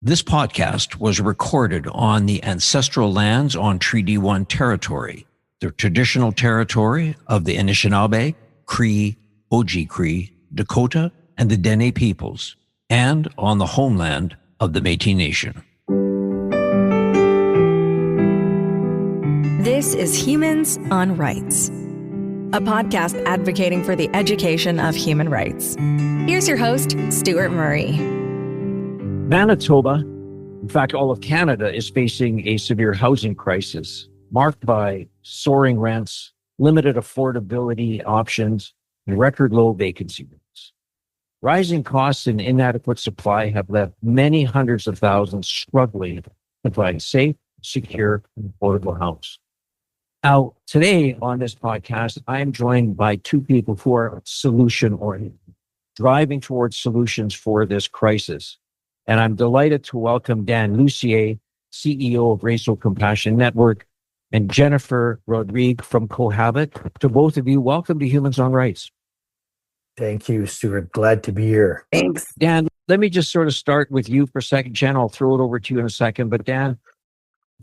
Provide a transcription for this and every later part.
This podcast was recorded on the ancestral lands on Treaty 1 territory, the traditional territory of the Anishinaabe, Cree, Oji-Cree, Dakota, and the Dene peoples, and on the homeland of the Métis Nation. This is Humans on Rights, a podcast advocating for the education of human rights. Here's your host, Stuart Murray. Manitoba, in fact, all of Canada, is facing a severe housing crisis marked by soaring rents, limited affordability options, and record low vacancy rates. Rising costs and inadequate supply have left many hundreds of thousands struggling to find safe, secure, and affordable housing. Now, today on this podcast, I am joined by two people who are solution-oriented, driving towards solutions for this crisis. And I'm delighted to welcome Dan Lussier, CEO of Réseau Compassion Network, and Jennifer Rodrigue from Cohabit. To both of you, welcome to Humans on Rights. Thank you, Stuart. Glad to be here. Thanks. Dan, let me just sort of start with you for a second. Jen, I'll throw it over to you in a second. But Dan,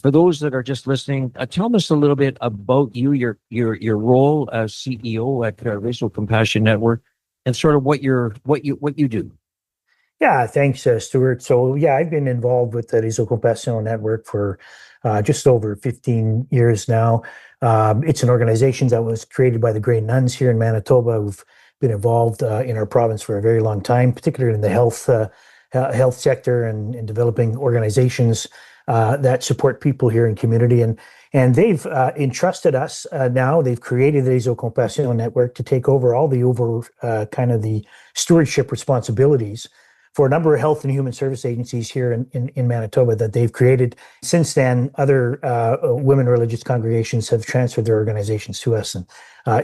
for those that are just listening, tell us a little bit about you, your role as CEO at Réseau Compassion Network, and sort of what you do. Yeah, thanks, Stuart. So, I've been involved with the Réseau Compassion Network for just over 15 years now. It's an organization that was created by the Grey Nuns here in Manitoba, who've been involved in our province for a very long time, particularly in the health sector and developing organizations that support people here in community. And they've entrusted us now. They've created the Réseau Compassion Network to take over all the kind of the stewardship responsibilities for a number of health and human service agencies here in Manitoba that they've created. Since then, other women religious congregations have transferred their organizations to us. And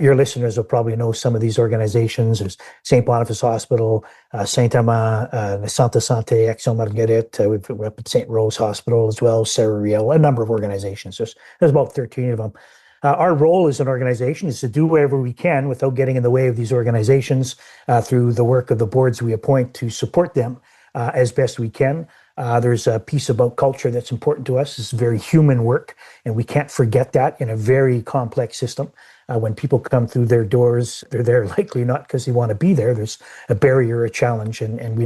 your listeners will probably know some of these organizations. There's St. Boniface Hospital, Saint-Amand, Santa Santé, Action Marguerite. We're up at St. Rose Hospital as well, Sarah Riel, a number of organizations. There's about 13 of them. Our role as an organization is to do whatever we can without getting in the way of these organizations through the work of the boards we appoint to support them as best we can. There's a piece about culture that's important to us. It's very human work, and we can't forget that in a very complex system. When people come through their doors, they're there likely not because they want to be there. There's a barrier, a challenge, and we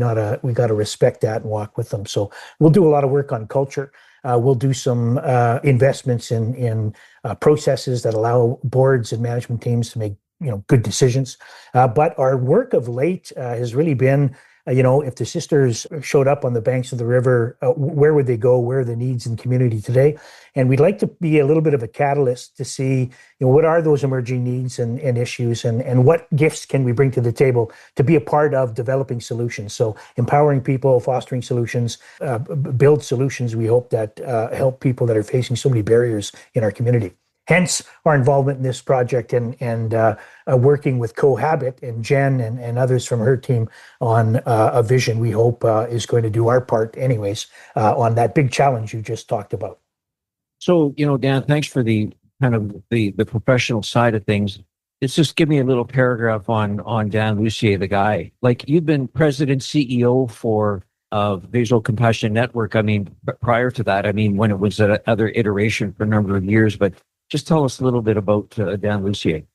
got to respect that and walk with them. So we'll do a lot of work on culture. We'll do some investments in processes that allow boards and management teams to make good decisions. But our work of late has really been, if the sisters showed up on the banks of the river, where would they go? Where are the needs in the community today? And we'd like to be a little bit of a catalyst to see, what are those emerging needs and issues, and what gifts can we bring to the table to be a part of developing solutions. So empowering people, fostering solutions, build solutions, we hope that help people that are facing so many barriers in our community. Hence our involvement in this project and working with Cohabit and Jen and others from her team on a vision we hope is going to do our part anyways on that big challenge you just talked about. So, Dan, thanks for the kind of the professional side of things. It's just give me a little paragraph on Dan Lussier, the guy. Like, you've been president, CEO for Réseau Compassion Network. I mean, prior to that, when it was another iteration for a number of years, but just tell us a little bit about Dan Lussier.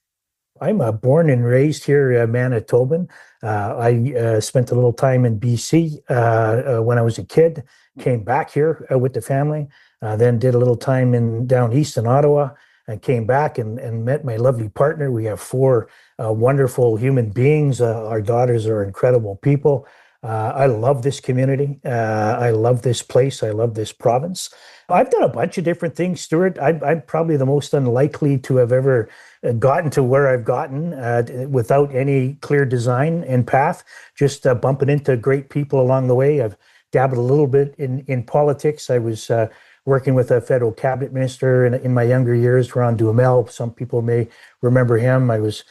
I'm born and raised here, Manitoban. I spent a little time in BC when I was a kid, came back here with the family, then did a little time down east in Ottawa, and came back and met my lovely partner. We have four wonderful human beings. Our daughters are incredible people. I love this community. I love this place. I love this province. I've done a bunch of different things, Stuart. I'm probably the most unlikely to have ever gotten to where I've gotten without any clear design and path, just bumping into great people along the way. I've dabbled a little bit in politics. I was working with a federal cabinet minister in my younger years, Ron Duhamel. Some people may remember him. I was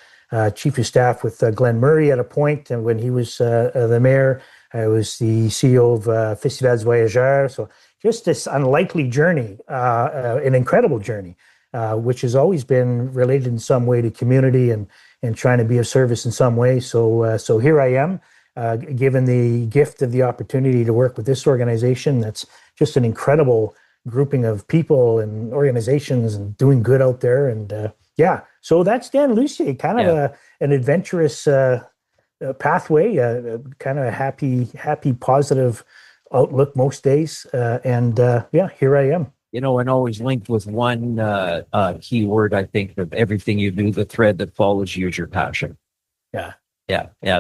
chief of staff with Glenn Murray at a point, and when he was the mayor, I was the CEO of Festivals Voyageurs. So just this unlikely journey, an incredible journey, which has always been related in some way to community and trying to be of service in some way. So here I am, given the gift of the opportunity to work with this organization. That's just an incredible grouping of people and organizations and doing good out there. And so that's Dan Lussier, kind of an adventurous pathway, kind of a happy, positive outlook most days. Here I am. And always linked with one key word, I think, of everything you do, the thread that follows you is your passion. Yeah.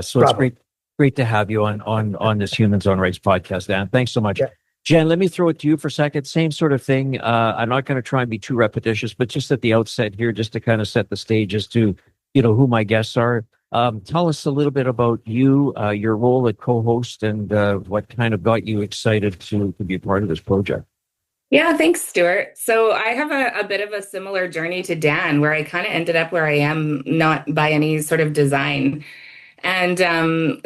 So It's great to have you on this Humans on Rights podcast, Dan. Thanks so much. Yeah. Jen, let me throw it to you for a second. Same sort of thing. I'm not going to try and be too repetitious, but just at the outset here, just to kind of set the stage as to, who my guests are. Tell us a little bit about you, your role at co-host, and what kind of got you excited to be a part of this project. Yeah, thanks, Stuart. So I have a bit of a similar journey to Dan, where I kind of ended up where I am, not by any sort of design, and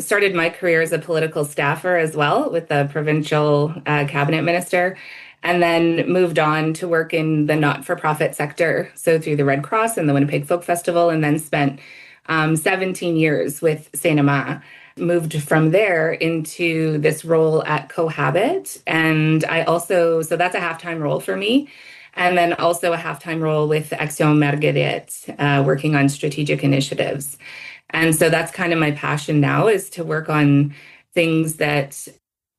started my career as a political staffer as well with the provincial cabinet minister, and then moved on to work in the not-for-profit sector, so through the Red Cross and the Winnipeg Folk Festival, and then spent 17 years with Saint Amand. Moved from there into this role at Cohabit. And so that's a halftime role for me. And then also a halftime role with Action Marguerite, working on strategic initiatives. And so that's kind of my passion now, is to work on things that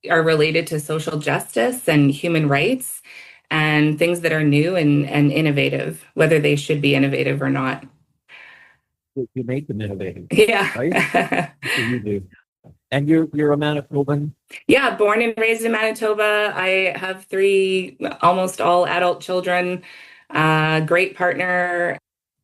are related to social justice and human rights, and things that are new and innovative, whether they should be innovative or not. You make them innovative. Yeah. Right? You do. And you're a Manitoban? Yeah, born and raised in Manitoba. I have 3 almost all adult children, great partner.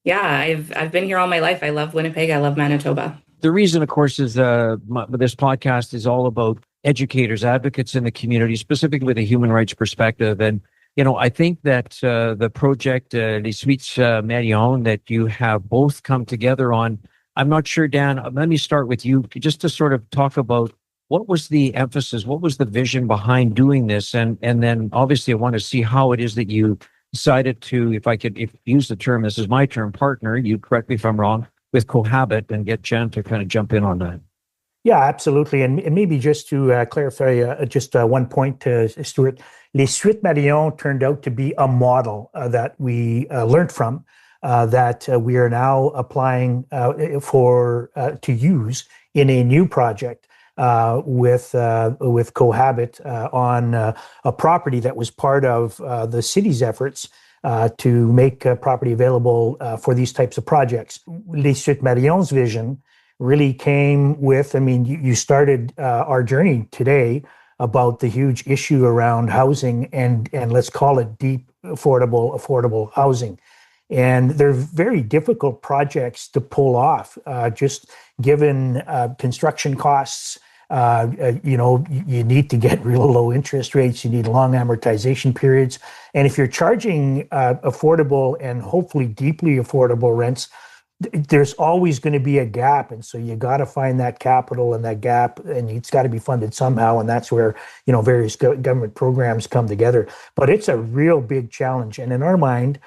Yeah, I've been here all my life. I love Winnipeg. I love Manitoba. The reason, of course, is this podcast is all about educators, advocates in the community, specifically with a human rights perspective. And I think that the project, Les Suite Marion, that you have both come together on, I'm not sure, Dan, let me start with you just to sort of talk about what was the emphasis, what was the vision behind doing this? And then obviously I want to see how it is that you decided to, if use the term, this is my term, partner, you correct me if I'm wrong, with Cohabit, and get Jen to kind of jump in on that. Yeah, absolutely. And maybe just to clarify one point, Stuart, Les Suite Marion turned out to be a model that we learned from, that we are now applying to use in a new project with Cohabit on a property that was part of the city's efforts to make property available for these types of projects. Les Suite Marion's vision really came with, you started our journey today about the huge issue around housing and let's call it deep, affordable housing. And they're very difficult projects to pull off, just given construction costs. You need to get real low interest rates. You need long amortization periods. And if you're charging affordable and hopefully deeply affordable rents, there's always going to be a gap. And so you got to find that capital and that gap, and it's got to be funded somehow. And that's where, various government programs come together. But it's a real big challenge. And in our mind,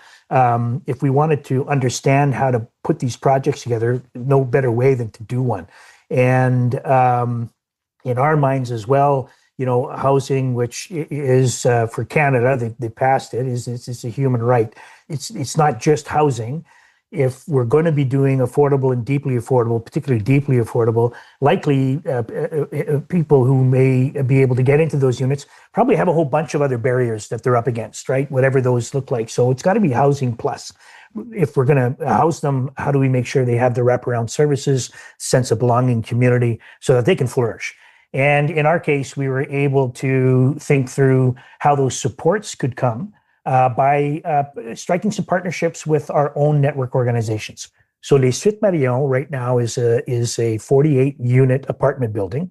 if we wanted to understand how to put these projects together, no better way than to do one. And in our minds as well, housing, which is for Canada, they passed it, it's a human right. It's not just housing. If we're going to be doing affordable and deeply affordable, particularly deeply affordable, likely people who may be able to get into those units probably have a whole bunch of other barriers that they're up against, right? Whatever those look like. So it's got to be housing plus. If we're going to house them, how do we make sure they have the wraparound services, sense of belonging, community, so that they can flourish? And in our case, we were able to think through how those supports could come by striking some partnerships with our own network organizations. So Les Suite Marion right now is a 48-unit apartment building.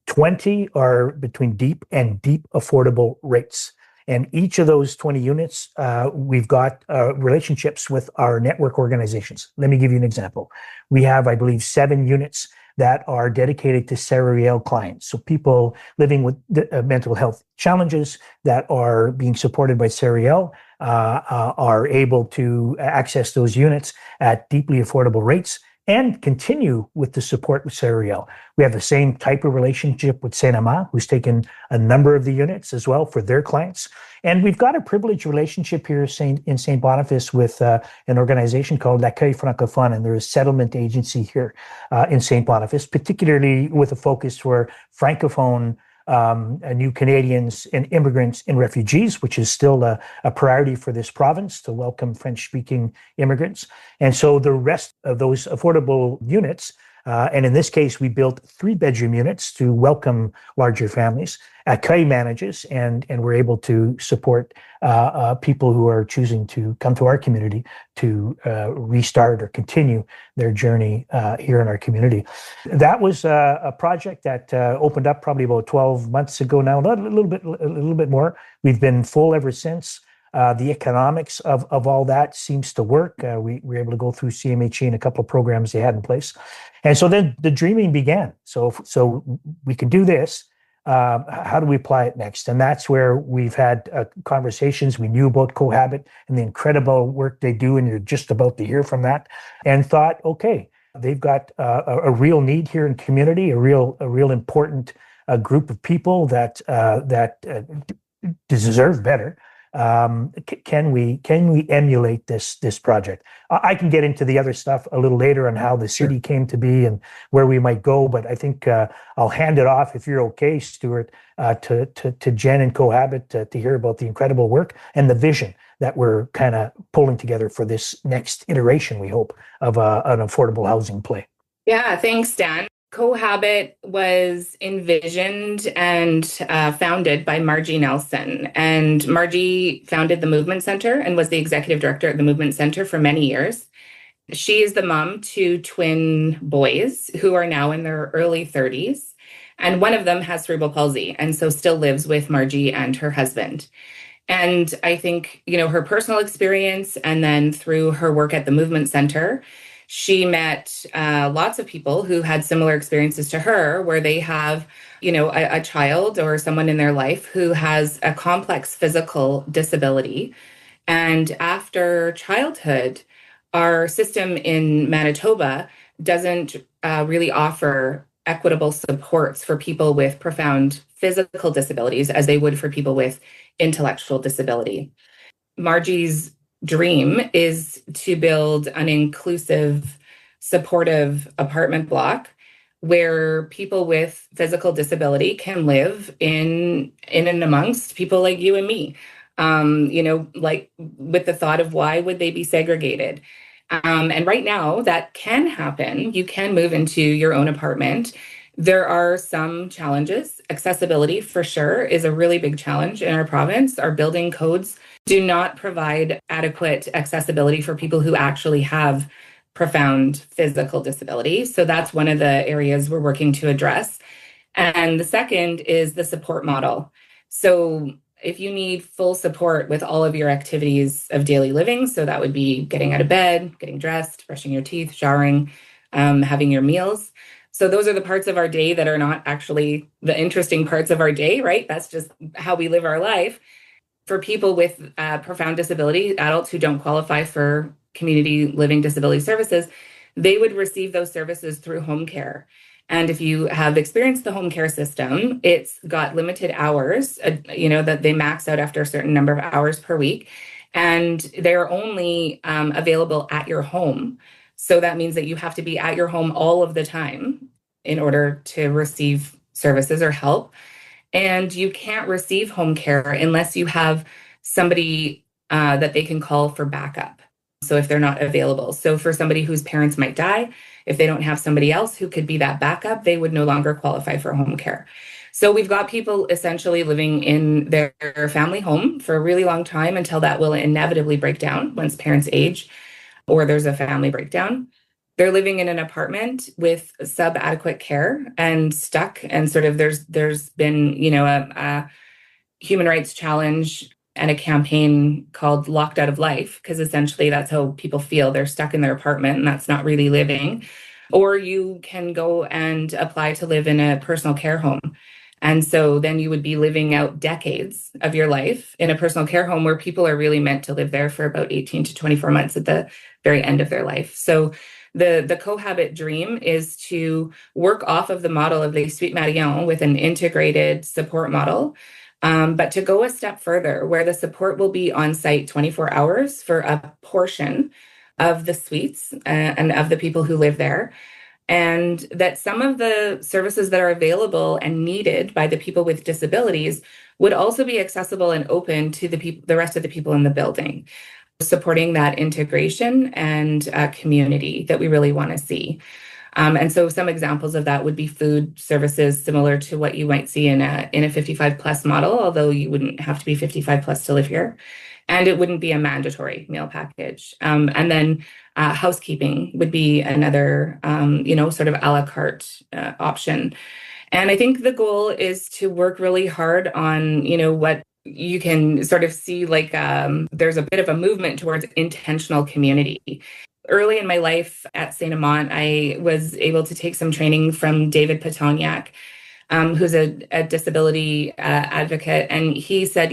20 are between deep and deep affordable rates. And each of those 20 units, we've got relationships with our network organizations. Let me give you an example. We have, I believe, 7 units that are dedicated to Serial clients. So people living with mental health challenges that are being supported by Serial are able to access those units at deeply affordable rates and continue with the support with Sariel. We have the same type of relationship with Saint Amand, who's taken a number of the units as well for their clients. And we've got a privileged relationship here in St. Boniface with an organization called L'Accueil Francophone, and they're a settlement agency here in St. Boniface, particularly with a focus for Francophone new Canadians and immigrants and refugees, which is still a priority for this province to welcome French-speaking immigrants. And so the rest of those affordable units, and in this case, we built 3-bedroom units to welcome larger families. Accueil manages, and we're able to support people who are choosing to come to our community to restart or continue their journey here in our community. That was a project that opened up probably about 12 months ago now, a little bit more. We've been full ever since. The economics of all that seems to work. We were able to go through CMHE and a couple of programs they had in place. And so then the dreaming began. So we can do this. How do we apply it next? And that's where we've had conversations. We knew about Cohabit and the incredible work they do, and you're just about to hear from that, and thought, okay, they've got a real need here in community, a real important group of people that deserve better. Can we emulate this project? I can get into the other stuff a little later on how the city came to be and where we might go, but I think I'll hand it off, if you're okay, Stuart, to Jen and Cohabit to hear about the incredible work and the vision that we're kind of pulling together for this next iteration, we hope, of an affordable housing play. Yeah, thanks, Dan. Cohabit was envisioned and founded by Margie Nelson. And Margie founded the Movement Center and was the executive director at the Movement Center for many years. She is the mom to twin boys who are now in their early 30s. And one of them has cerebral palsy and so still lives with Margie and her husband. And I think, her personal experience and then through her work at the Movement Center, she met lots of people who had similar experiences to her, where they have, a child or someone in their life who has a complex physical disability. And after childhood, our system in Manitoba doesn't really offer equitable supports for people with profound physical disabilities as they would for people with intellectual disability. Margie's dream is to build an inclusive, supportive apartment block where people with physical disability can live in and amongst people like you and me. Like with the thought of why would they be segregated? And right now that can happen. You can move into your own apartment. There are some challenges. Accessibility, for sure, is a really big challenge in our province. Our building codes do not provide adequate accessibility for people who actually have profound physical disability. So that's one of the areas we're working to address. And the second is the support model. So if you need full support with all of your activities of daily living, so that would be getting out of bed, getting dressed, brushing your teeth, showering, having your meals. So those are the parts of our day that are not actually the interesting parts of our day, right? That's just how we live our life. For people with profound disability, adults who don't qualify for community living disability services, they would receive those services through home care. And if you have experienced the home care system, it's got limited hours, that they max out after a certain number of hours per week. And they're only available at your home. So that means that you have to be at your home all of the time in order to receive services or help. And you can't receive home care unless you have somebody that they can call for backup. So if they're not available. So for somebody whose parents might die, if they don't have somebody else who could be that backup, they would no longer qualify for home care. So we've got people essentially living in their family home for a really long time until that will inevitably break down once parents age or there's a family breakdown. They're living in an apartment with sub-adequate care and stuck. And sort of there's been, a human rights challenge and a campaign called Locked Out of Life, because essentially that's how people feel. They're stuck in their apartment and that's not really living. Or you can go and apply to live in a personal care home. And so then you would be living out decades of your life in a personal care home where people are really meant to live there for about 18 to 24 months at the very end of their life. So The cohabit dream is to work off of the model of the Suite Marion with an integrated support model, but to go a step further, where the support will be on site 24 hours for a portion of the suites and of the people who live there. And that some of the services that are available and needed by the people with disabilities would also be accessible and open to the rest of the people in the building, supporting that integration and community that we really want to see. And so some examples of that would be food services similar to what you might see in a 55 plus model, although you wouldn't have to be 55 plus to live here. And it wouldn't be a mandatory meal package. And then housekeeping would be another, sort of a la carte option. And I think the goal is to work really hard on, what you can sort of see like there's a bit of a movement towards intentional community. Early in my life at St. Amant, I was able to take some training from David Petoniak, who's a disability advocate. And he said,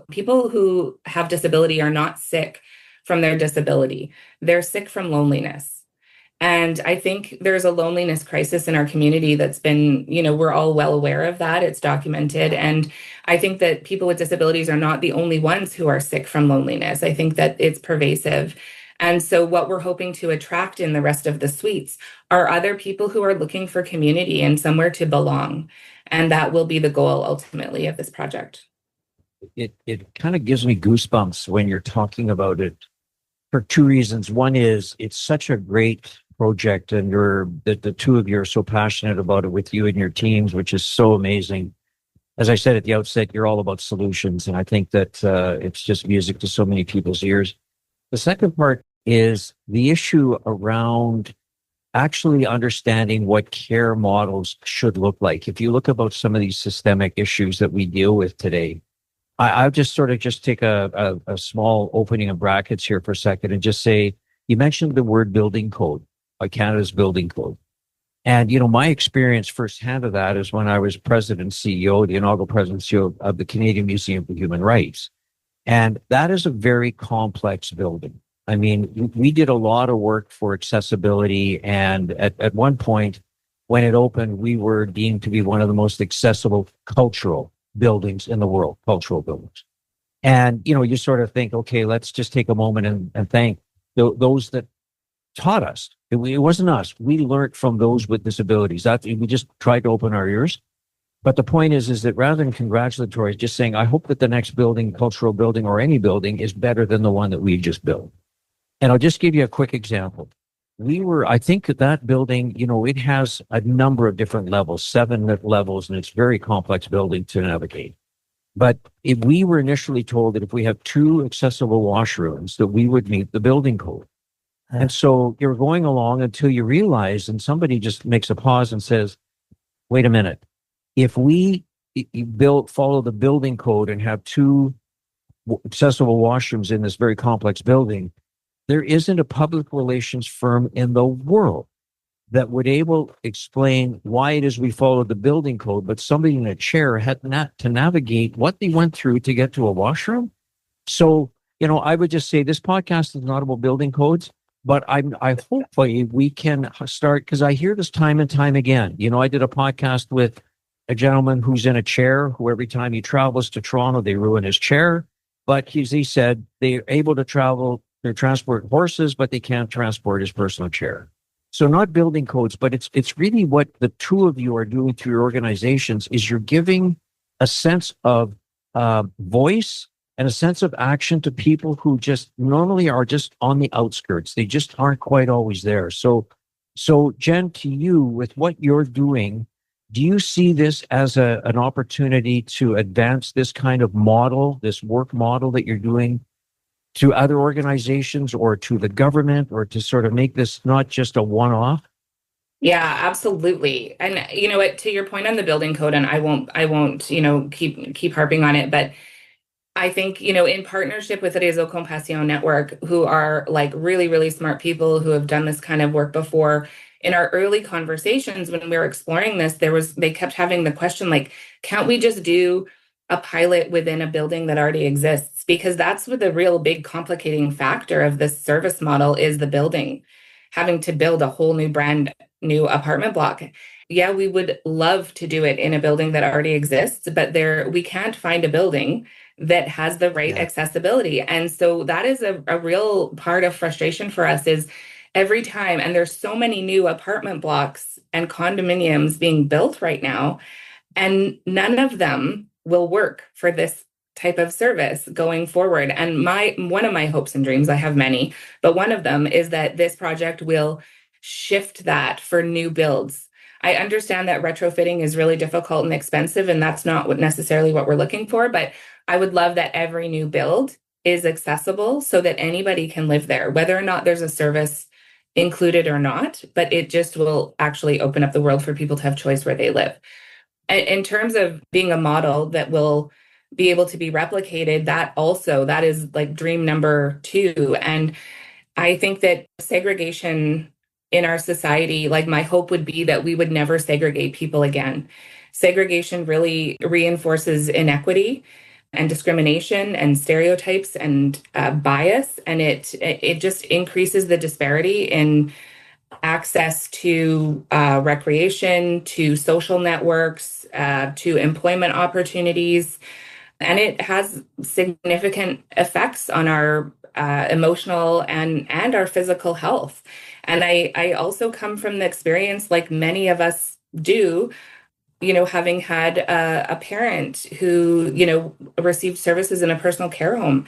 people who have disability are not sick from their disability. They're sick from loneliness. And I think there's a loneliness crisis in our community that's been, we're all well aware of that. It's documented. And I think that people with disabilities are not the only ones who are sick from loneliness. I think that it's pervasive. And so what we're hoping to attract in the rest of the suites are other people who are looking for community and somewhere to belong. And that will be the goal ultimately of this project. It kind of gives me goosebumps when you're talking about it for two reasons. One is it's such a great project, and the two of you are so passionate about it with you and your teams, which is so amazing. As I said at the outset, you're all about solutions, and I think that it's just music to so many people's ears. The second part is the issue around actually understanding what care models should look like. If you look about some of these systemic issues that we deal with today, I'll just sort of take a small opening of brackets here for a second and just say, you mentioned the word building code, like Canada's building code. And, my experience firsthand of that is when I was president and CEO, the inaugural president and CEO of the Canadian Museum for Human Rights. And that is a very complex building. I mean, we did a lot of work for accessibility. And at one point, when it opened, we were deemed to be one of the most accessible cultural buildings in the world, cultural buildings. And, you sort of think, okay, let's just take a moment and thank those that taught us. It wasn't us. We learned from those with disabilities. We just tried to open our ears. But the point is that rather than congratulatory, just saying, I hope that the next building, cultural building or any building, is better than the one that we just built. And I'll just give you a quick example. I think that building, it has a number of different levels, 7 levels, and it's a very complex building to navigate. But if we were initially told that if we have 2 accessible washrooms, that we would meet the building code. And so you're going along until you realize, and somebody just makes a pause and says, wait a minute, if we follow the building code and have 2 accessible washrooms in this very complex building, there isn't a public relations firm in the world that would explain why it is we followed the building code, but somebody in a chair had not to navigate what they went through to get to a washroom. So, I would just say this podcast is not about building codes, but I hopefully we can start, because I hear this time and time again. I did a podcast with a gentleman who's in a chair, who every time he travels to Toronto, they ruin his chair. But he said they're able to transport horses, but they can't transport his personal chair. So not building codes, but it's really what the two of you are doing through your organizations is you're giving a sense of voice and a sense of action to people who just normally are just on the outskirts. They just aren't quite always there. So Jen, to you, with what you're doing, do you see this as an opportunity to advance this kind of model, this work model that you're doing to other organizations or to the government, or to sort of make this not just a one-off? Yeah, absolutely. And to your point on the building code, and I won't, keep harping on it, but I think, in partnership with the Réseau Compassion Network, who are like really, really smart people who have done this kind of work before, in our early conversations when we were exploring this, they kept having the question, like, can't we just do a pilot within a building that already exists? Because that's what the real big complicating factor of this service model is, the building. having to build a whole brand new apartment block. Yeah, we would love to do it in a building that already exists, but we can't find a building that has the right accessibility. And so that is a real part of frustration for us is every time, and there's so many new apartment blocks and condominiums being built right now, and none of them will work for this type of service going forward. And one of my hopes and dreams, I have many, but one of them is that this project will shift that for new builds. I understand that retrofitting is really difficult and expensive, and that's not necessarily what we're looking for, but I would love that every new build is accessible so that anybody can live there, whether or not there's a service included or not, but it just will actually open up the world for people to have choice where they live. In terms of being a model that will be able to be replicated, that is like dream number 2. And I think that segregation in our society, like my hope would be that we would never segregate people again. Segregation really reinforces inequity and discrimination and stereotypes and bias, and it just increases the disparity in access to recreation, to social networks, to employment opportunities. And it has significant effects on our emotional and our physical health. And I also come from the experience, like many of us do, having had a parent who, received services in a personal care home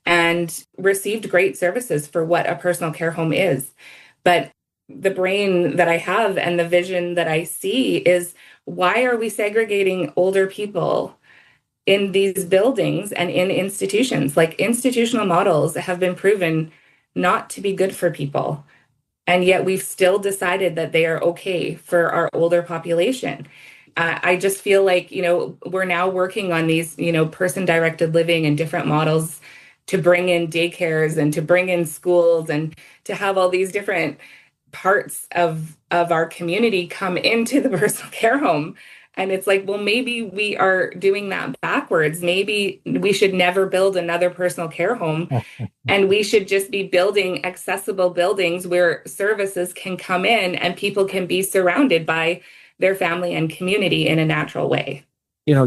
and received great services for what a personal care home is. But the brain that I have and the vision that I see is, why are we segregating older people in these buildings and in institutions? Like, institutional models have been proven not to be good for people. And yet we've still decided that they are okay for our older population. I just feel like, we're now working on these, person-directed living and different models to bring in daycares and to bring in schools and to have all these different parts of our community come into the personal care home. And it's like, well, maybe we are doing that backwards. Maybe we should never build another personal care home. And we should just be building accessible buildings where services can come in and people can be surrounded by their family and community in a natural way.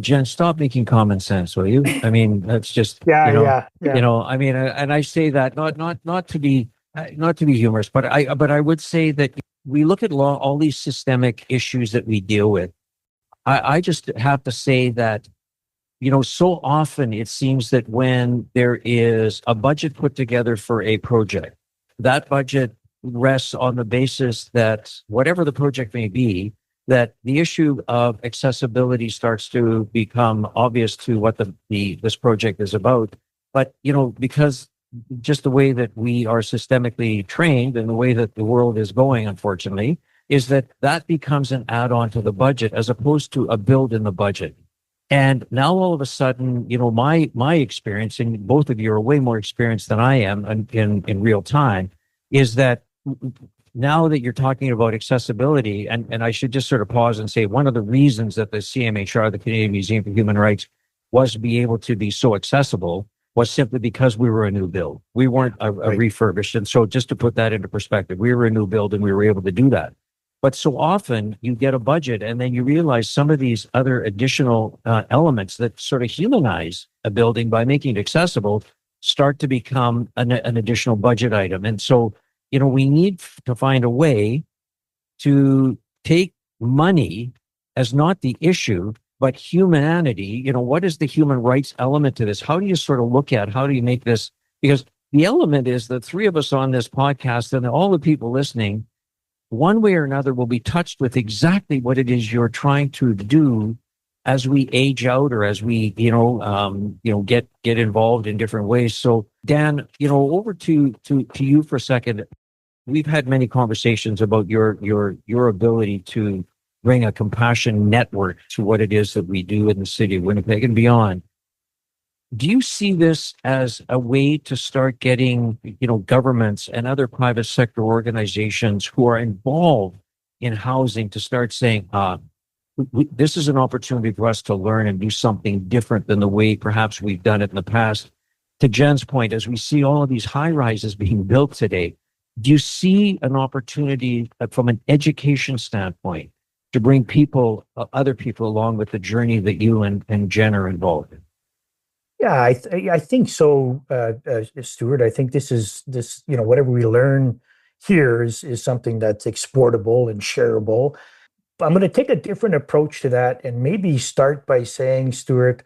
Jen, stop making common sense, will you? I mean, that's just, I mean, and I say that not to be humorous, but I would say that we look at all these systemic issues that we deal with. I just have to say that, so often it seems that when there is a budget put together for a project, that budget rests on the basis that whatever the project may be, that the issue of accessibility starts to become obvious to what this project is about. But, because just the way that we are systemically trained and the way that the world is going, unfortunately, is that becomes an add-on to the budget as opposed to a build in the budget. And now all of a sudden, my experience, and both of you are way more experienced than I am in real time, is that now that you're talking about accessibility, and I should just sort of pause and say, one of the reasons that the CMHR, the Canadian Museum for Human Rights, was to be able to be so accessible was simply because we were a new build. We weren't a refurbished. And so just to put that into perspective, we were a new build and we were able to do that. But so often you get a budget and then you realize some of these other additional elements that sort of humanize a building by making it accessible start to become an additional budget item. And so, we need to find a way to take money as not the issue, but humanity. What is the human rights element to this? How do you sort of look at, how do you make this? Because the element is the three of us on this podcast and all the people listening, one way or another, will be touched with exactly what it is you're trying to do as we age out or as we, get involved in different ways. So Dan, over to you for a second. We've had many conversations about your ability to bring a compassion network to what it is that we do in the city of Winnipeg and beyond. Do you see this as a way to start getting, governments and other private sector organizations who are involved in housing to start saying, this is an opportunity for us to learn and do something different than the way perhaps we've done it in the past? To Jen's point, as we see all of these high rises being built today, Do you see an opportunity from an education standpoint to bring people, other people along with the journey that you and Jen are involved in? Yeah, I think so, Stuart. I think whatever we learn here is something that's exportable and shareable. But I'm going to take a different approach to that and maybe start by saying, Stuart,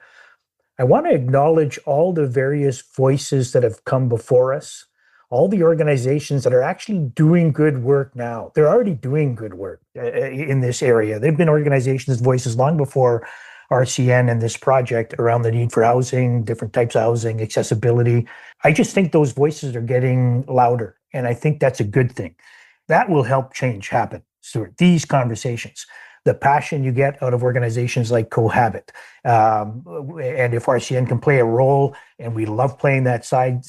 I want to acknowledge all the various voices that have come before us, all the organizations that are actually doing good work now. They're already doing good work in this area. They've been organizations' voices long before RCN and this project around the need for housing, different types of housing, accessibility. I just think those voices are getting louder, and I think that's a good thing. That will help change happen, Stuart. These conversations, the passion you get out of organizations like Cohabit, and if RCN can play a role, and we love playing that side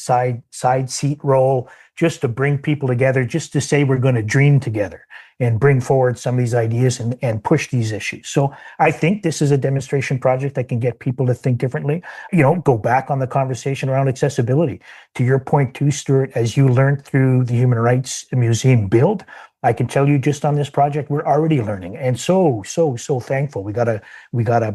seat role, just to bring people together, just to say we're going to dream together and bring forward some of these ideas and push these issues. So I think this is a demonstration project that can get people to think differently. Go back on the conversation around accessibility. To your point too, Stuart, as you learned through the Human Rights Museum build, I can tell you just on this project, we're already learning, and so thankful. We got a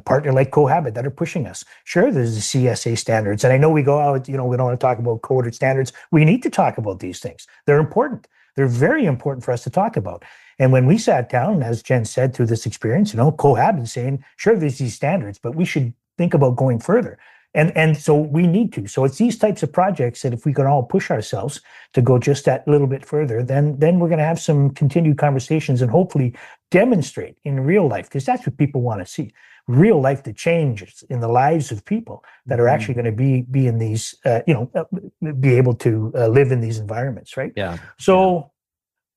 partner like Cohabit that are pushing us. Sure, there's the CSA standards, and I know we go out, we don't want to talk about coded standards. We need to talk about these things. They're important. They're very important for us to talk about. And when we sat down, as Jen said, through this experience, Cohabit saying, sure, there's these standards, but we should think about going further. And so we need to. So it's these types of projects that if we can all push ourselves to go just that little bit further, then we're going to have some continued conversations and hopefully demonstrate in real life, because that's what people want to see. Real life, the changes in the lives of people that are actually going to be in these, be able to live in these environments, right? Yeah. So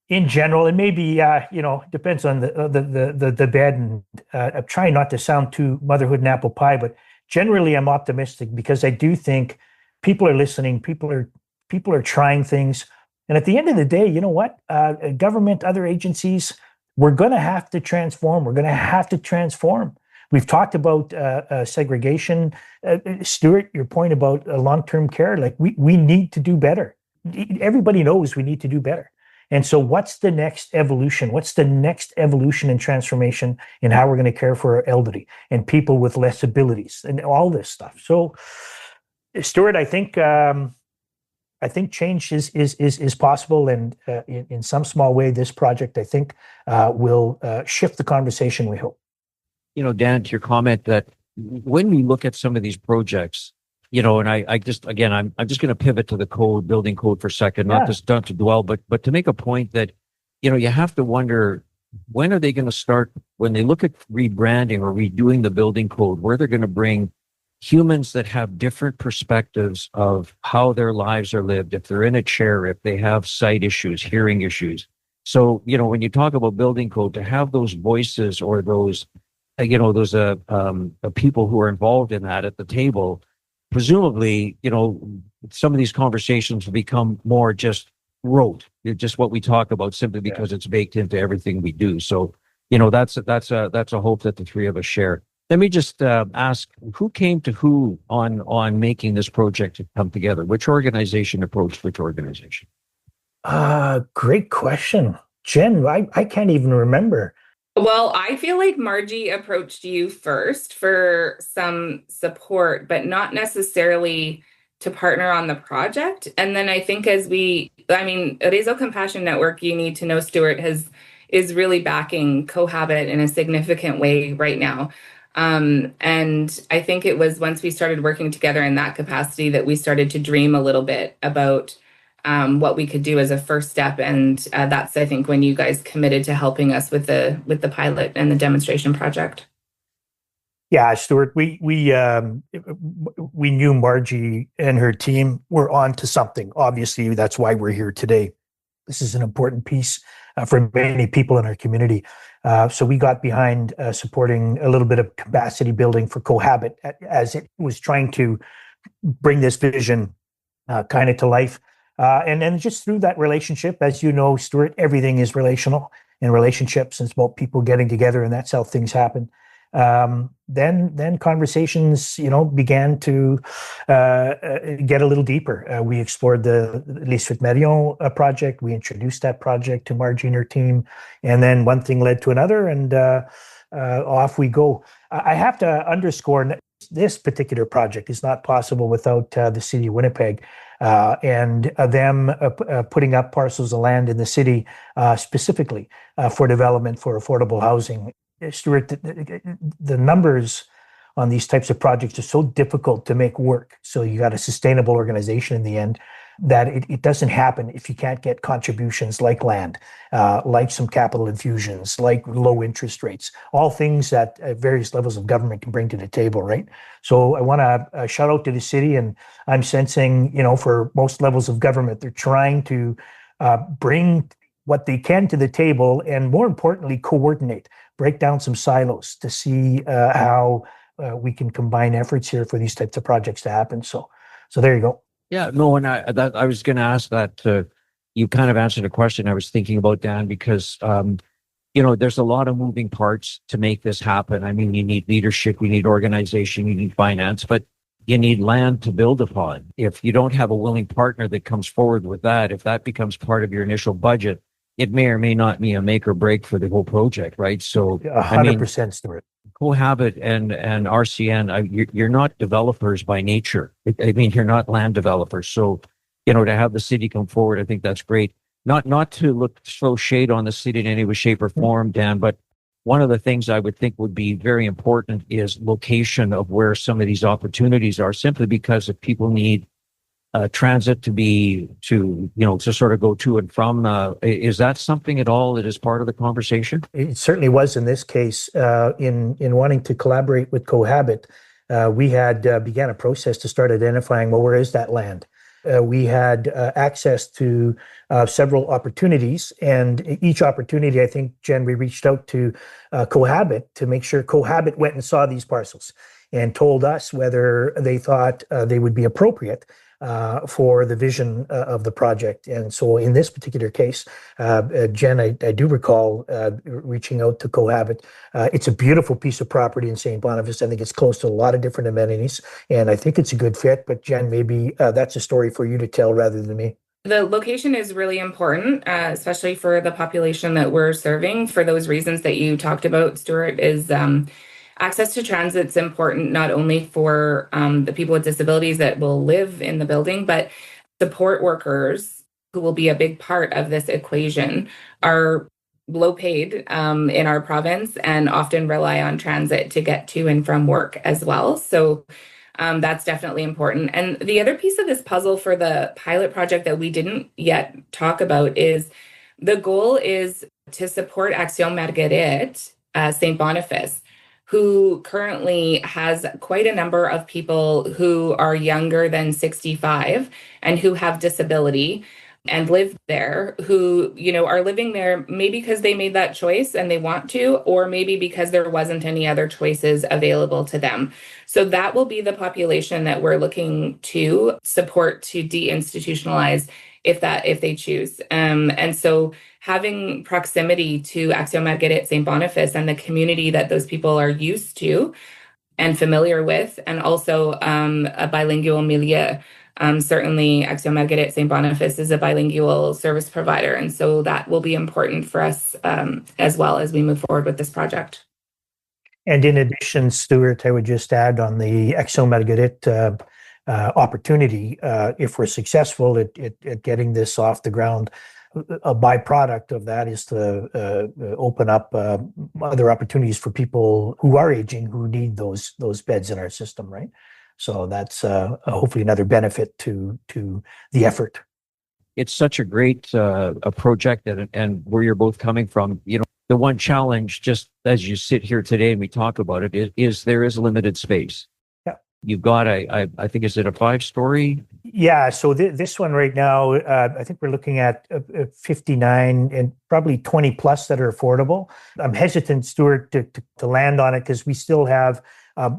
in general, and maybe, depends on the bed, and I'm trying not to sound too motherhood and apple pie, but generally, I'm optimistic because I do think people are listening. People are trying things, and at the end of the day, you know what? Government, other agencies, we're going to have to transform. We're going to have to transform. We've talked about segregation, Stuart. Your point about long-term care, like we need to do better. Everybody knows we need to do better. And so what's the next evolution? What's the next evolution and transformation in how we're going to care for our elderly and people with less abilities and all this stuff? So, Stuart, I think change is possible, and in some small way, this project, I think, will shift the conversation, we hope. Dan, to your comment that when we look at some of these projects, and I'm just going to pivot to the building code for a second, not to dwell, but to make a point that, you have to wonder, when are they going to start, when they look at rebranding or redoing the building code, where they're going to bring humans that have different perspectives of how their lives are lived, if they're in a chair, if they have sight issues, hearing issues. So, when you talk about building code, to have those voices or those people who are involved in that at the table, presumably, some of these conversations will become more just rote, just what we talk about simply because it's baked into everything we do. So, that's a hope that the three of us share. Let me just ask, who came to who on making this project come together? Which organization approached which organization? Great question. Jen, I can't even remember. Well, I feel like Margie approached you first for some support, but not necessarily to partner on the project. And then I think Réseau Compassion Network, you need to know, Stuart, is really backing Cohabit in a significant way right now. And I think it was once we started working together in that capacity that we started to dream a little bit about what we could do as a first step. And that's, I think, when you guys committed to helping us with the pilot and the demonstration project. Yeah, Stuart, we knew Margie and her team were on to something. Obviously, that's why we're here today. This is an important piece for many people in our community. So we got behind supporting a little bit of capacity building for Cohabit as it was trying to bring this vision kind of to life. And then just through that relationship, as you know, Stuart, everything is relational, and relationships, and it's about people getting together, and that's how things happen. Then conversations, began to get a little deeper. We explored the Suite Marion project. We introduced that project to Margie and her team, and then one thing led to another, and off we go. I have to underscore, this particular project is not possible without the City of Winnipeg and them putting up parcels of land in the city specifically for development for affordable housing. Stuart, the numbers on these types of projects are so difficult to make work. So you got a sustainable organization in the end, that it doesn't happen if you can't get contributions like land, like some capital infusions, like low interest rates, all things that various levels of government can bring to the table, right? So I want to shout out to the city, and I'm sensing, for most levels of government, they're trying to bring what they can to the table, and more importantly, coordinate, break down some silos to see how we can combine efforts here for these types of projects to happen. So there you go. Yeah, no, and I was going to ask that. You kind of answered a question I was thinking about, Dan, because there's a lot of moving parts to make this happen. I mean, you need leadership, you need organization, you need finance, but you need land to build upon. If you don't have a willing partner that comes forward with that, if that becomes part of your initial budget, it may or may not be a make or break for the whole project, right? So 100%, Stuart. Cohabit and RCN, you're not developers by nature. I mean, you're not land developers. So, to have the city come forward, I think that's great. Not to throw shade on the city in any way, shape, or form, Dan, but one of the things I would think would be very important is location of where some of these opportunities are, simply because if people need transit to sort of go to and from, is that something at all that is part of the conversation? It certainly was in this case. In wanting to collaborate with Cohabit, we had began a process to start identifying, well, where is that land? We had access to several opportunities, and each opportunity, I think, Jen, we reached out to Cohabit to make sure Cohabit went and saw these parcels and told us whether they thought they would be appropriate for the vision of the project. And so in this particular case, Jen, I do recall reaching out to Cohabit. It's a beautiful piece of property in St. Boniface. I think it's close to a lot of different amenities, and I think it's a good fit. But Jen, maybe that's a story for you to tell rather than me. The location is really important, especially for the population that we're serving. For those reasons that you talked about, Stuart, is access to transit is important, not only for the people with disabilities that will live in the building, but support workers, who will be a big part of this equation, are low paid in our province and often rely on transit to get to and from work as well. So that's definitely important. And the other piece of this puzzle for the pilot project that we didn't yet talk about is the goal is to support Action Marguerite, St. Boniface, who currently has quite a number of people who are younger than 65 and who have disability and live there, who, are living there maybe because they made that choice and they want to, or maybe because there wasn't any other choices available to them. So that will be the population that we're looking to support, to deinstitutionalize if they choose. And so having proximity to Action Marguerite St. Boniface and the community that those people are used to and familiar with, and also a bilingual milieu. Certainly, Action Marguerite St. Boniface is a bilingual service provider, and so that will be important for us as well as we move forward with this project. And in addition, Stuart, I would just add on the Action Marguerite opportunity, if we're successful at getting this off the ground, a byproduct of that is to open up other opportunities for people who are aging, who need those beds in our system, right? So that's hopefully another benefit to the effort. It's such a great a project, and where you're both coming from. The one challenge, just as you sit here today and we talk about it, is there is limited space. You've got I think, is it a 5-story? Yeah. So this one right now, I think we're looking at 59 and probably 20 plus that are affordable. I'm hesitant, Stuart, to land on it because we still have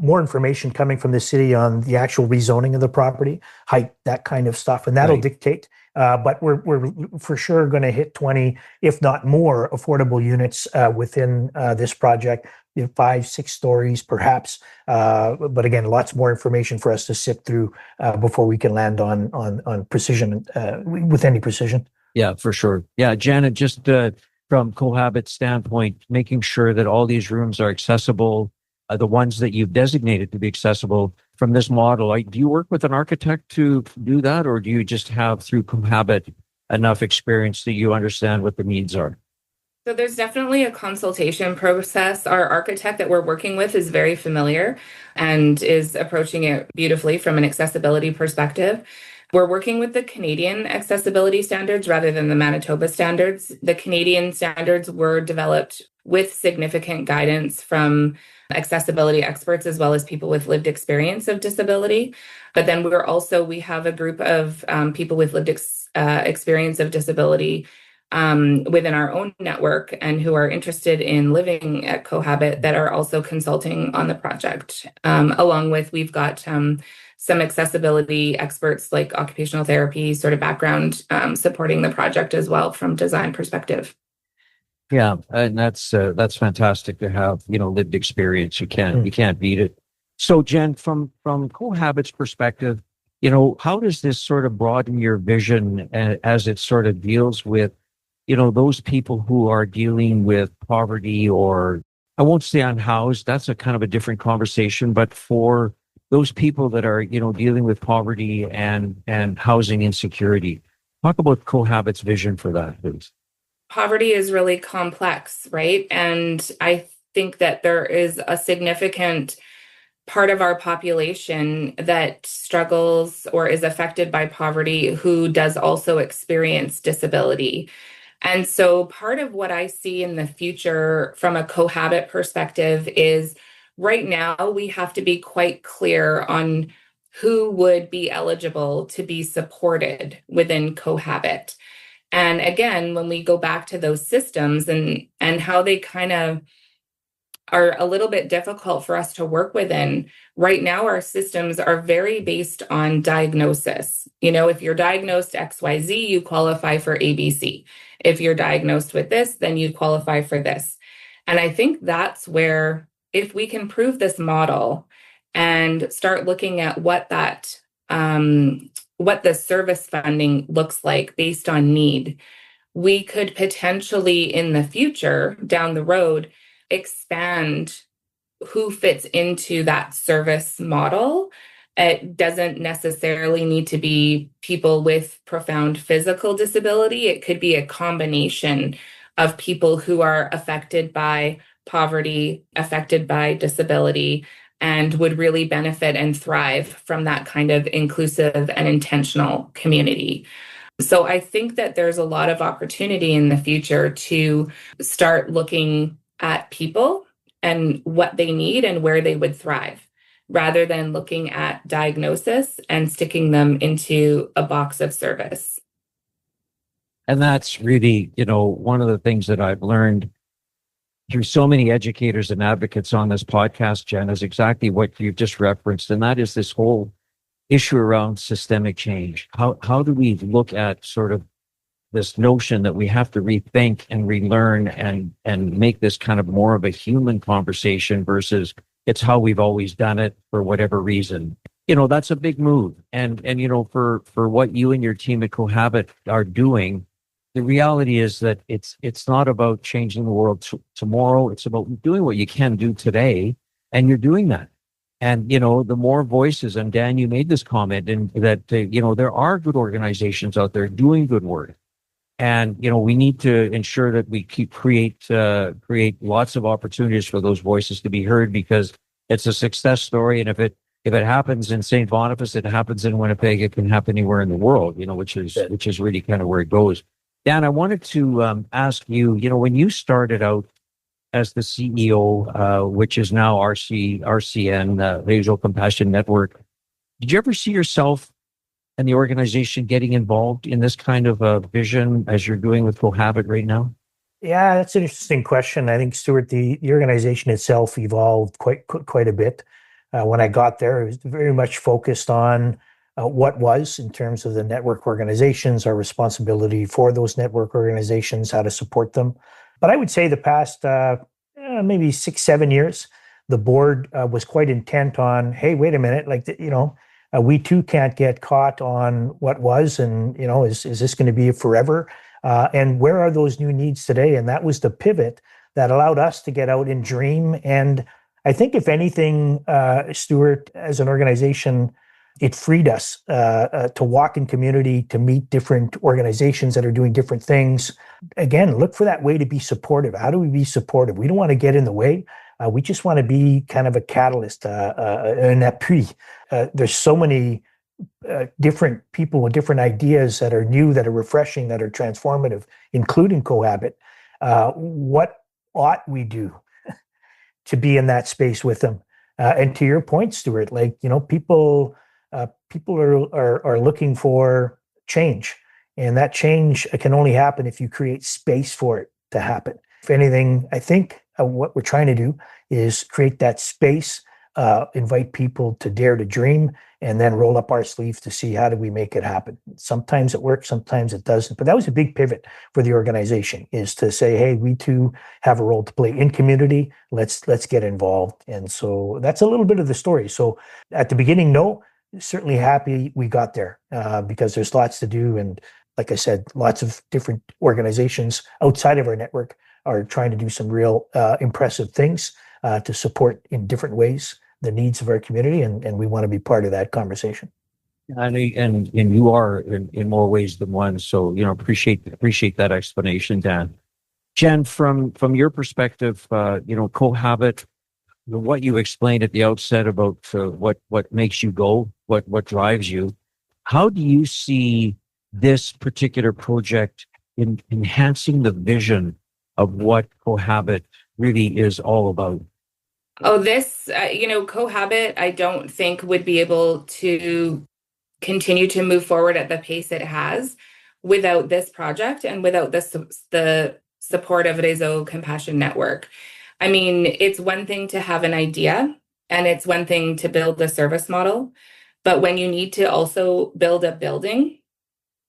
more information coming from the city on the actual rezoning of the property, height, that kind of stuff, and that'll dictate but we're for sure going to hit 20, if not more, affordable units within this project. 5, 6 stories, perhaps. But again, lots more information for us to sift through before we can land on precision with any precision. Yeah, for sure. Yeah, Janet, just from Cohabit standpoint, making sure that all these rooms are accessible, the ones that you've designated to be accessible from this model. Do you work with an architect to do that, or do you just have through Cohabit enough experience that you understand what the needs are? So there's definitely a consultation process. Our architect that we're working with is very familiar and is approaching it beautifully from an accessibility perspective. We're working with the Canadian accessibility standards rather than the Manitoba standards. The Canadian standards were developed with significant guidance from accessibility experts as well as people with lived experience of disability. But then we have a group of people with lived experience of disability within our own network and who are interested in living at Cohabit that are also consulting on the project. Along with, we've got some accessibility experts like occupational therapy sort of background supporting the project as well from design perspective. Yeah, and that's fantastic to have, lived experience. You can't beat it. So Jen, from Cohabit's perspective, how does this sort of broaden your vision as it sort of deals with those people who are dealing with poverty, or I won't say unhoused, that's a kind of a different conversation, but for those people that are, dealing with poverty and housing insecurity. Talk about Cohabit's vision for that, please. Poverty is really complex, right? And I think that there is a significant part of our population that struggles or is affected by poverty who does also experience disability. And so part of what I see in the future from a Cohabit perspective is right now we have to be quite clear on who would be eligible to be supported within Cohabit. And again, when we go back to those systems and how they kind of are a little bit difficult for us to work within. Right now, our systems are very based on diagnosis. If you're diagnosed XYZ, you qualify for ABC. If you're diagnosed with this, then you qualify for this. And I think that's where, if we can prove this model and start looking at what the service funding looks like based on need, we could potentially in the future, down the road, expand who fits into that service model. It doesn't necessarily need to be people with profound physical disability. It could be a combination of people who are affected by poverty, affected by disability, and would really benefit and thrive from that kind of inclusive and intentional community. So I think that there's a lot of opportunity in the future to start looking at people and what they need and where they would thrive, rather than looking at diagnosis and sticking them into a box of service. And that's really, one of the things that I've learned through so many educators and advocates on this podcast, Jen, is exactly what you've just referenced. And that is this whole issue around systemic change. How do we look at sort of this notion that we have to rethink and relearn and make this kind of more of a human conversation versus it's how we've always done it for whatever reason. That's a big move. And for what you and your team at Cohabit are doing, the reality is that it's not about changing the world tomorrow. It's about doing what you can do today, and you're doing that. And, the more voices, and Dan, you made this comment, and that, there are good organizations out there doing good work. And, we need to ensure that we create lots of opportunities for those voices to be heard, because it's a success story. And if it happens in St. Boniface, it happens in Winnipeg, it can happen anywhere in the world, which is really kind of where it goes. Dan, I wanted to ask you, when you started out as the CEO, which is now RCN, Réseau Compassion Network, did you ever see yourself and the organization getting involved in this kind of a vision as you're doing with Cohabit right now? Yeah, that's an interesting question. I think, Stuart, the organization itself evolved quite a bit. When I got there, it was very much focused on what was in terms of the network organizations, our responsibility for those network organizations, how to support them. But I would say the past maybe 6-7 years, the board was quite intent on, hey, wait a minute, we too can't get caught on what was, and is this going to be forever? And where are those new needs today? And that was the pivot that allowed us to get out and dream. And I think if anything, Stuart, as an organization, it freed us to walk in community, to meet different organizations that are doing different things. Again, look for that way to be supportive. How do we be supportive? We don't want to get in the way. We just want to be kind of a catalyst, an appui. There's so many different people with different ideas that are new, that are refreshing, that are transformative, including Cohabit. What ought we do to be in that space with them? And to your point, Stuart, people are looking for change, and that change can only happen if you create space for it to happen. If anything, I think what we're trying to do is create that space, invite people to dare to dream, and then roll up our sleeves to see how do we make it happen. Sometimes it works, sometimes it doesn't. But that was a big pivot for the organization, is to say, hey, we too have a role to play in community. Let's get involved. And so that's a little bit of the story. So at the beginning, no, certainly happy we got there because there's lots to do. And like I said, lots of different organizations outside of our network are trying to do some real impressive things to support in different ways the needs of our community, and we want to be part of that conversation. And you are in more ways than one. So appreciate that explanation, Dan. Jen, from your perspective, Cohabit, what you explained at the outset about what makes you go, what drives you. How do you see this particular project in enhancing the vision of what Cohabit really is all about? Oh, this, Cohabit, I don't think would be able to continue to move forward at the pace it has without this project and without the support of Réseau Compassion Network. I mean, it's one thing to have an idea, and it's one thing to build a service model, but when you need to also build a building,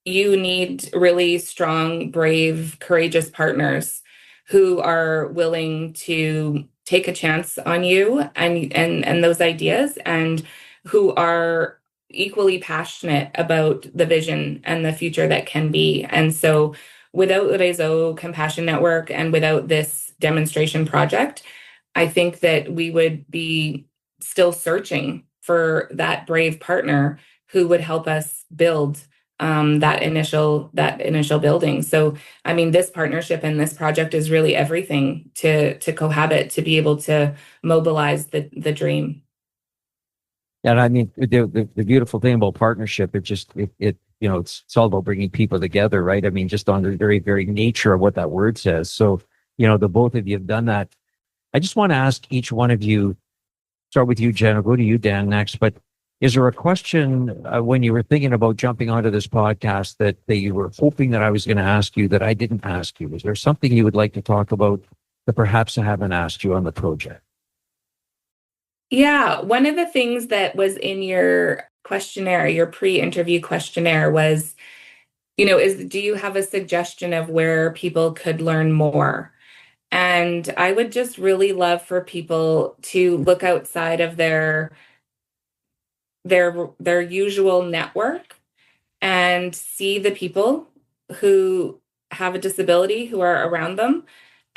you need really strong, brave, courageous partners who are willing to take a chance on you and those ideas, and who are equally passionate about the vision and the future that can be. And so without the Réseau Compassion Network and without this demonstration project, I think that we would be still searching for that brave partner who would help us build that initial building. So, I mean, this partnership and this project is really everything to Cohabit to be able to mobilize the dream. And I mean, the beautiful thing about partnership, it's all about bringing people together, right? I mean, just on the very, very nature of what that word says. So, the both of you have done that. I just want to ask each one of you, start with you, Jen, I'll go to you, Dan, next, but is there a question when you were thinking about jumping onto this podcast that you were hoping that I was going to ask you that I didn't ask you? Is there something you would like to talk about that perhaps I haven't asked you on the project? Yeah, one of the things that was in your questionnaire, your pre-interview questionnaire was, do you have a suggestion of where people could learn more? And I would just really love for people to look outside of their usual network and see the people who have a disability who are around them,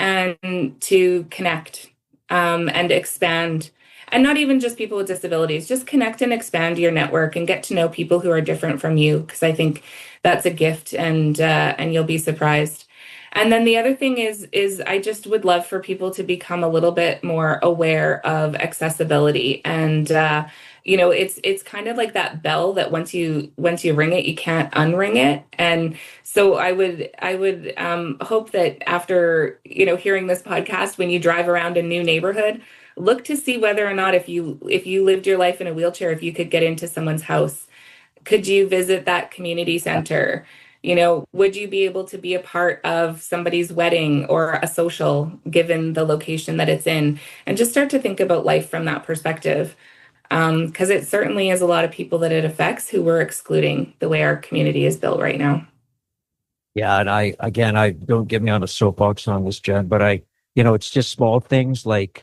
and to connect and expand. And not even just people with disabilities, just connect and expand your network and get to know people who are different from you, because I think that's a gift, and you'll be surprised. And then the other thing is I just would love for people to become a little bit more aware of accessibility. And it's kind of like that bell that once you ring it, you can't unring it. And so I would hope that after hearing this podcast, when you drive around a new neighborhood, look to see whether or not if you lived your life in a wheelchair, if you could get into someone's house. Could you visit that community center? Would you be able to be a part of somebody's wedding or a social, given the location that it's in? And just start to think about life from that perspective. because it certainly is a lot of people that it affects who we're excluding the way our community is built right now. Yeah, and I don't get me on a soapbox on this, Jen, but it's just small things like,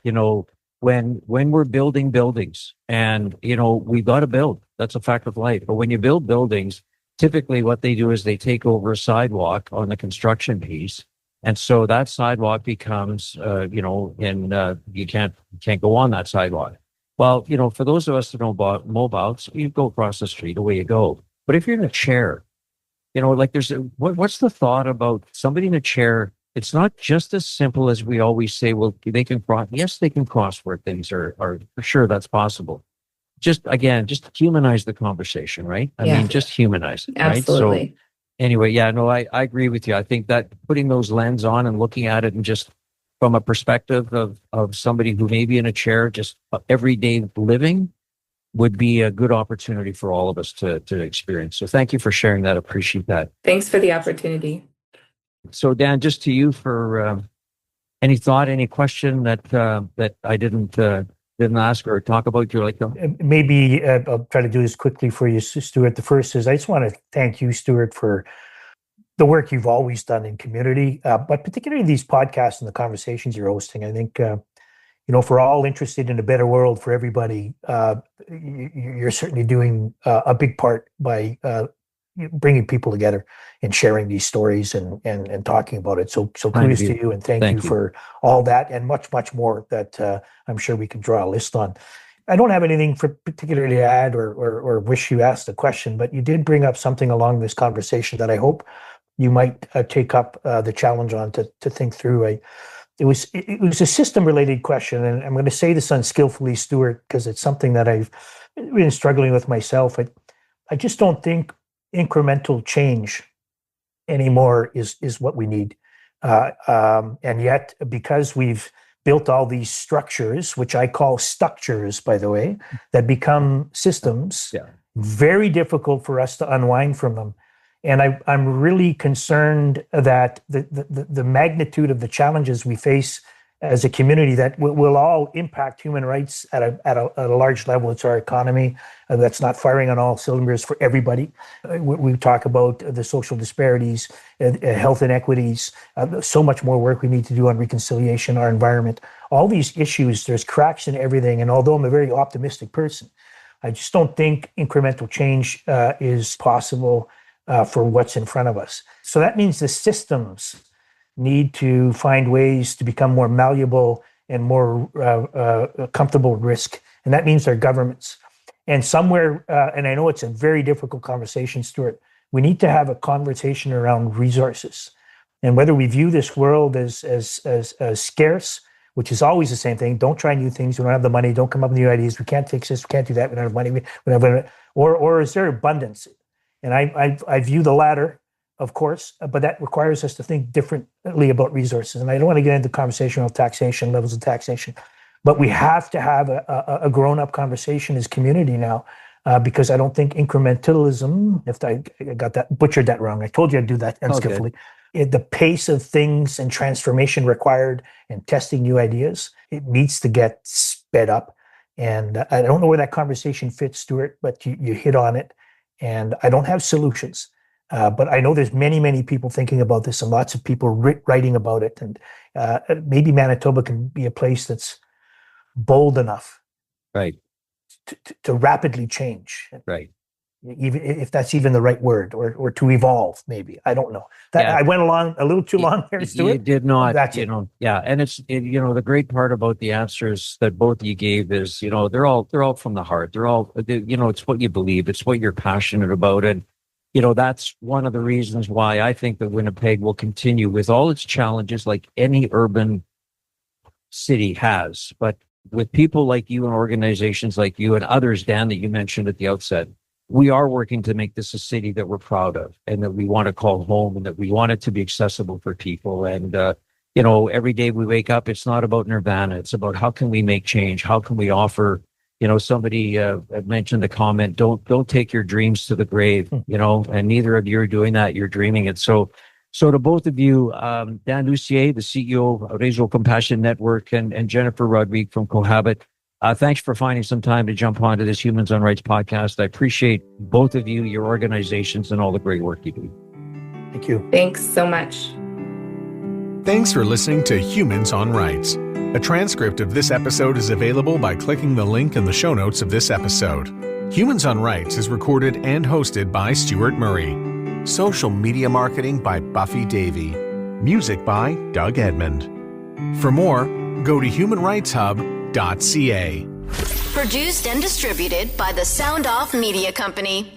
when we're building buildings and, we've got to build, that's a fact of life. But when you build buildings, typically what they do is they take over a sidewalk on the construction piece. And so that sidewalk becomes, you can't go on that sidewalk. Well, for those of us that know about mobiles, you go across the street, away you go. But if you're in a chair, like what's the thought about somebody in a chair? It's not just as simple as we always say, well, they can cross. Yes, they can cross where things are for sure. That's possible. Just humanize the conversation, right? I mean, just humanize it, right? Absolutely. So anyway, yeah, no, I agree with you. I think that putting those lens on and looking at it and just from a perspective of somebody who may be in a chair, just everyday living, would be a good opportunity for all of us to experience. So thank you for sharing that. Appreciate that. Thanks for the opportunity. So Dan, just to you for any thought, any question that I didn't ask or talk about, you're like, maybe I'll try to do this quickly for you, Stuart. The first is I just want to thank you, Stuart, for the work you've always done in community, but particularly these podcasts and the conversations you're hosting. I think, if we're all interested in a better world for everybody, you're certainly doing a big part by bringing people together and sharing these stories and talking about it. So kudos to you and thank you for all that and much, much more that I'm sure we can draw a list on. I don't have anything particularly to add or wish you asked a question, but you did bring up something along this conversation that I hope you might take up the challenge on to think through. It was a system-related question, and I'm going to say this unskillfully, Stuart, because it's something that I've been struggling with myself. I just don't think incremental change anymore is what we need. And yet, because we've built all these structures, which I call stuctures, by the way, that become systems, very difficult for us to unwind from them. And I'm really concerned that the magnitude of the challenges we face as a community that will all impact human rights at a large level. It's our economy that's not firing on all cylinders for everybody. We talk about the social disparities, health inequities, so much more work we need to do on reconciliation, our environment. All these issues, there's cracks in everything. And although I'm a very optimistic person, I just don't think incremental change is possible for what's in front of us. So that means the systems need to find ways to become more malleable and more comfortable with risk. And that means our governments. And somewhere, and I know it's a very difficult conversation, Stuart, we need to have a conversation around resources. And whether we view this world as scarce, which is always the same thing, don't try new things, we don't have the money, don't come up with new ideas, we can't fix this, we can't do that, we don't have money, or is there abundance? And I view the latter, of course, but that requires us to think differently about resources. And I don't want to get into the conversation of taxation, levels of taxation, but we have to have a grown-up conversation as community now, because I don't think incrementalism, if I got that, butchered that wrong, I told you I'd do that unskillfully. The pace of things and transformation required and testing new ideas, it needs to get sped up. And I don't know where that conversation fits, Stuart, but you hit on it. And I don't have solutions, but I know there's many, many people thinking about this and lots of people writing about it. And maybe Manitoba can be a place that's bold enough, right, to rapidly change, right? Even if that's even the right word, or to evolve, maybe. I don't know. I went along a little too long there, Stuart. You did not. That's yeah. And it's the great part about the answers that both of you gave is they're all from the heart. They're all it's what you believe. It's what you're passionate about, and that's one of the reasons why I think that Winnipeg will continue with all its challenges, like any urban city has, but with people like you and organizations like you and others, Dan, that you mentioned at the outset. We are working to make this a city that we're proud of and that we want to call home and that we want it to be accessible for people. And, every day we wake up, it's not about nirvana. It's about how can we make change? How can we offer, somebody mentioned the comment, don't take your dreams to the grave, and neither of you are doing that. You're dreaming it. So to both of you, Dan Lussier, the CEO of Réseau Compassion Network, and Jennifer Rodrigue from Cohabit, Thanks for finding some time to jump onto this Humans on Rights podcast. I appreciate both of you, your organizations, and all the great work you do. Thank you. Thanks so much. Thanks for listening to Humans on Rights. A transcript of this episode is available by clicking the link in the show notes of this episode. Humans on Rights is recorded and hosted by Stuart Murray. Social media marketing by Buffy Davey. Music by Doug Edmond. For more, go to humanrightshub.ca. Produced and distributed by the Sound Off Media Company.